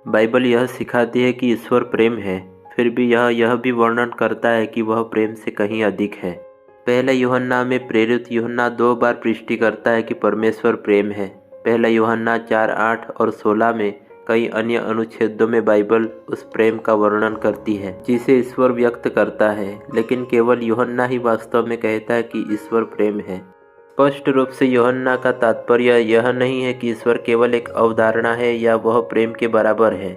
Bible यह सिखाती है कि ईश्वर प्रेम है, फिर भी यह भी वर्णन करता है कि वह प्रेम से कहीं अधिक है। पहला यूहन्ना में प्रेरित यूहन्ना 2 बार पुष्टि करता है कि परमेश्वर प्रेम है। पहला यूहन्ना 4, 8 और 16 में कई अन्य अनुच्छेदों में बाइबल उस प्रेम का वर्णन करती है जिसे ईश्वर व्यक्त करता है, लेकिन केवल यूहन्ना ही वास्तव में कहता है कि ईश्वर प्रेम है। स्पष्ट रूप से यूहन्ना का तात्पर्य यह नहीं है कि ईश्वर केवल एक अवधारणा है या वह प्रेम के बराबर है।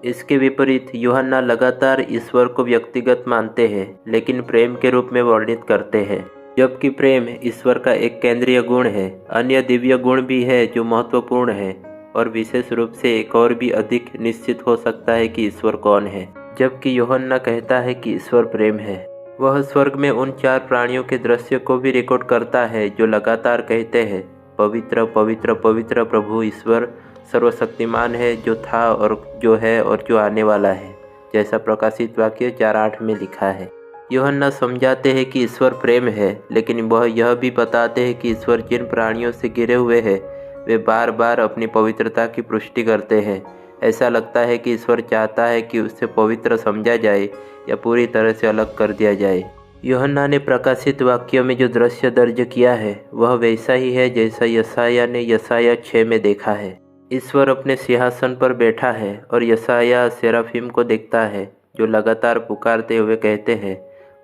इसके विपरीत यूहन्ना लगातार ईश्वर को व्यक्तिगत मानते हैं, लेकिन प्रेम के रूप में वर्णित करते हैं। जबकि प्रेम ईश्वर का एक केंद्रीय गुण है, अन्य दिव्य गुण भी है जो महत्वपूर्ण है और विशेष रूप से एक और भी अधिक निश्चित हो सकता है कि ईश्वर कौन है। जबकि यूहन्ना कहता है कि ईश्वर प्रेम है, वह स्वर्ग में उन 4 प्राणियों के दृश्य को भी रिकॉर्ड करता है जो लगातार कहते हैं, पवित्र पवित्र पवित्र प्रभु ईश्वर सर्वशक्तिमान है, जो था और जो है और जो आने वाला है, जैसा प्रकाशित वाक्य 4:8 में लिखा है। यूहन्ना समझाते हैं कि ईश्वर प्रेम है, लेकिन वह यह भी बताते हैं कि ईश्वर जिन प्राणियों से घिरे हुए हैं वे बार बार अपनी पवित्रता की पुष्टि करते हैं। ऐसा लगता है कि ईश्वर चाहता है कि उसे पवित्र समझा जाए या पूरी तरह से अलग कर दिया जाए। यूहन्ना ने प्रकाशित वाक्यों में जो दृश्य दर्ज किया है वह वैसा ही है जैसा यशायाह ने यशायाह 6 में देखा है। ईश्वर अपने सिंहासन पर बैठा है और यशायाह सेराफिम को देखता है जो लगातार पुकारते हुए कहते हैं,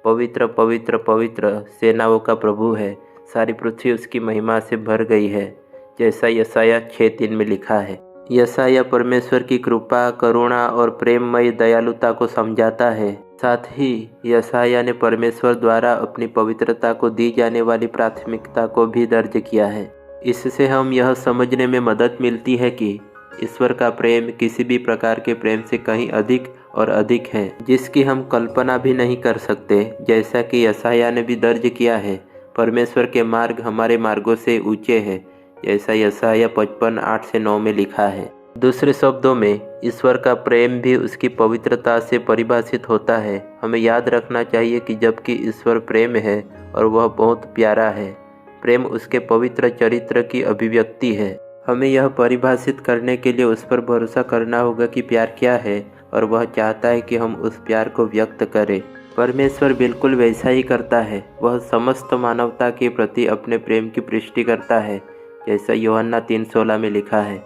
पवित्र पवित्र पवित्र सेनाओं का प्रभु है, सारी पृथ्वी उसकी महिमा से भर गई है, जैसा यशायाह 6:3 में लिखा है। यशायाह परमेश्वर की कृपा, करुणा और प्रेममयी दयालुता को समझाता है। साथ ही यशायाह ने परमेश्वर द्वारा अपनी पवित्रता को दी जाने वाली प्राथमिकता को भी दर्ज किया है। इससे हम यह समझने में मदद मिलती है कि ईश्वर का प्रेम किसी भी प्रकार के प्रेम से कहीं अधिक और अधिक है, जिसकी हम कल्पना भी नहीं कर सकते। जैसा कि यशायाह ने भी दर्ज किया है, परमेश्वर के मार्ग हमारे मार्गों से ऊंचे हैं, जैसा यशायाह 55, 8-9 में लिखा है। दूसरे शब्दों में ईश्वर का प्रेम भी उसकी पवित्रता से परिभाषित होता है। हमें याद रखना चाहिए कि जबकि ईश्वर प्रेम है और वह बहुत प्यारा है, प्रेम उसके पवित्र चरित्र की अभिव्यक्ति है। हमें यह परिभाषित करने के लिए उस पर भरोसा करना होगा कि प्यार क्या है और वह चाहता है कि हम उस प्यार को व्यक्त करें। परमेश्वर बिल्कुल वैसा ही करता है, वह समस्त मानवता के प्रति अपने प्रेम की पुष्टि करता है, जैसा यूहन्ना 3:16 में लिखा है।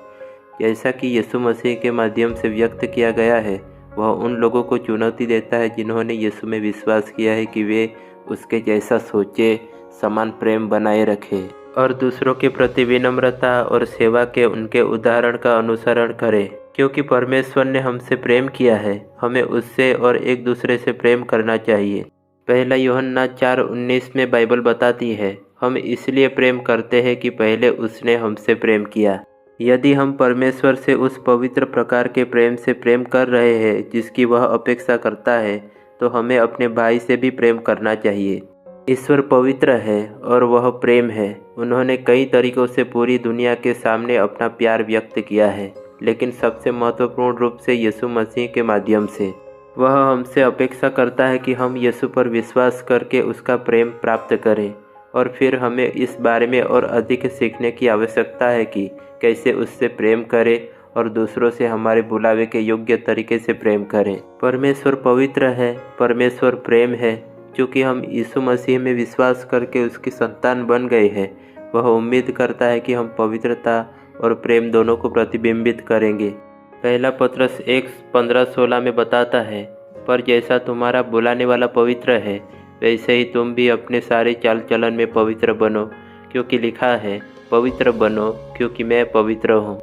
जैसा कि यीशु मसीह के माध्यम से व्यक्त किया गया है, वह उन लोगों को चुनौती देता है जिन्होंने यीशु में विश्वास किया है कि वे उसके जैसा सोचे, समान प्रेम बनाए रखें और दूसरों के प्रति विनम्रता और सेवा के उनके उदाहरण का अनुसरण करें। क्योंकि परमेश्वर ने हमसे प्रेम किया है, हमें उससे और एक दूसरे से प्रेम करना चाहिए। पहला यूहन्ना 4:19 में बाइबल बताती है, हम इसलिए प्रेम करते हैं कि पहले उसने हमसे प्रेम किया। यदि हम परमेश्वर से उस पवित्र प्रकार के प्रेम से प्रेम कर रहे हैं जिसकी वह अपेक्षा करता है, तो हमें अपने भाई से भी प्रेम करना चाहिए। ईश्वर पवित्र है और वह प्रेम है। उन्होंने कई तरीकों से पूरी दुनिया के सामने अपना प्यार व्यक्त किया है, लेकिन सबसे महत्वपूर्ण रूप से यीशु मसीह के माध्यम से। वह हमसे अपेक्षा करता है कि हम यीशु पर विश्वास करके उसका प्रेम प्राप्त करें और फिर हमें इस बारे में और अधिक सीखने की आवश्यकता है कि कैसे उससे प्रेम करें और दूसरों से हमारे बुलावे के योग्य तरीके से प्रेम करें। परमेश्वर पवित्र है, परमेश्वर प्रेम है। चूँकि हम यीशु मसीह में विश्वास करके उसकी संतान बन गए हैं, वह उम्मीद करता है कि हम पवित्रता और प्रेम दोनों को प्रतिबिंबित करेंगे। पहला पत्रस 1:15-16 में बताता है, पर जैसा तुम्हारा बुलाने वाला पवित्र है, वैसे ही तुम भी अपने सारे चाल चलन में पवित्र बनो, क्योंकि लिखा है, पवित्र बनो क्योंकि मैं पवित्र हूँ।